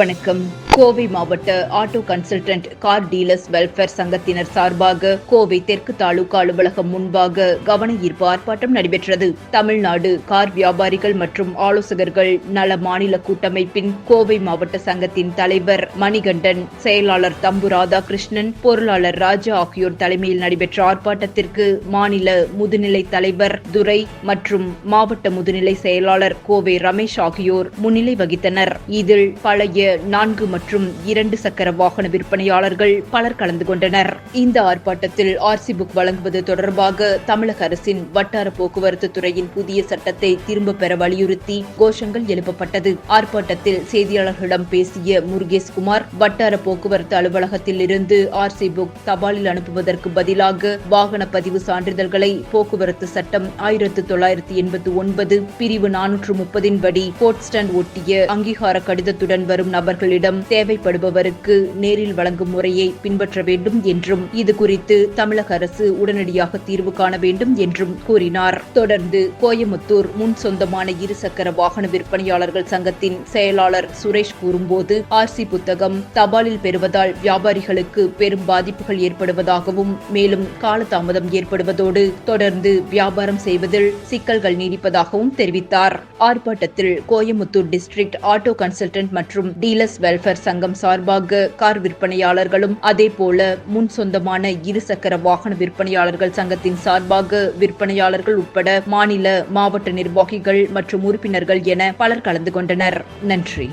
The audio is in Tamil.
வணக்கம். கோவை மாவட்ட auto consultant car dealers welfare சங்கத்தினர் சார்பாக கோவை தெற்கு தாலுகா அலுவலகம் முன்பாக கவன ஈர்ப்பு ஆர்ப்பாட்டம் நடைபெற்றது. தமிழ்நாடு கார் வியாபாரிகள் மற்றும் ஆலோசகர்கள் நல மாநில கூட்டமைப்பின் கோவை மாவட்ட சங்கத்தின் தலைவர் மணிகண்டன், செயலாளர் தம்பு ராதாகிருஷ்ணன், பொருளாளர் ராஜா ஆகியோர் தலைமையில் நடைபெற்ற ஆர்ப்பாட்டத்திற்கு மாநில முதுநிலை தலைவர் துரை மற்றும் மாவட்ட முதுநிலை செயலாளர் கோவை ரமேஷ் ஆகியோர் முன்னிலை வகித்தனர். இதில் பழைய 4 மற்றும் 2 சக்கர வாகன விற்பனையாளர்கள் பலர் கலந்து கொண்டனர். இந்த ஆர்ப்பாட்டத்தில் ஆர்சி புக் வழங்குவது தொடர்பாக தமிழக அரசின் வட்டார போக்குவரத்து துறையின் புதிய சட்டத்தை திரும்ப பெற வலியுறுத்தி கோஷங்கள் எழுப்பப்பட்டது. ஆர்ப்பாட்டத்தில் செய்தியாளர்களிடம் பேசிய முருகேஷ்குமார், வட்டார போக்குவரத்து அலுவலகத்தில் இருந்து ஆர்சி புக் தபாலில் அனுப்புவதற்கு பதிலாக வாகன பதிவு சான்றிதழ்களை போக்குவரத்து சட்டம் 1989 பிரிவு 430 படி கோட் ஸ்டாண்ட் ஒட்டிய அங்கீகார கடிதத்துடன் வரும் நபர்களிடம் தேவைப்படுபவருக்கு நேரில் வழங்கும் முறையை பின்பற்ற வேண்டும் என்றும் இது குறித்து தமிழக அரசு உடனடியாக தீர்வு காண வேண்டும் என்றும் கூறினார். தொடர்ந்து கோயமுத்தூர் முன் சொந்தமான 2 சக்கர வாகன விற்பனையாளர்கள் சங்கத்தின் செயலாளர் சுரேஷ் கூறும்போது, ஆர்சி புத்தகம் தபாலில் பெறுவதால் வியாபாரிகளுக்கு பெரும் பாதிப்புகள் ஏற்படுவதாகவும் மேலும் காலதாமதம் ஏற்படுவதோடு தொடர்ந்து வியாபாரம் செய்வதில் சிக்கல்கள் நீடிப்பதாகவும் தெரிவித்தார். ஆர்ப்பாட்டத்தில் கோயமுத்தூர் டிஸ்ட்ரிக்ட் ஆட்டோ கன்சல்டன்ட் மற்றும் டீலர்ஸ் வெல்ஃபேர் சங்கம் சார்பாக கார் விற்பனையாளர்களும், அதேபோல முன் சொந்தமான 2 சக்கர வாகன விற்பனையாளர்கள் சங்கத்தின் சார்பாக விற்பனையாளர்கள் உட்பட மாநில, மாவட்ட நிர்வாகிகள் மற்றும் உறுப்பினர்கள் என பலர் கலந்து கொண்டனர். நன்றி.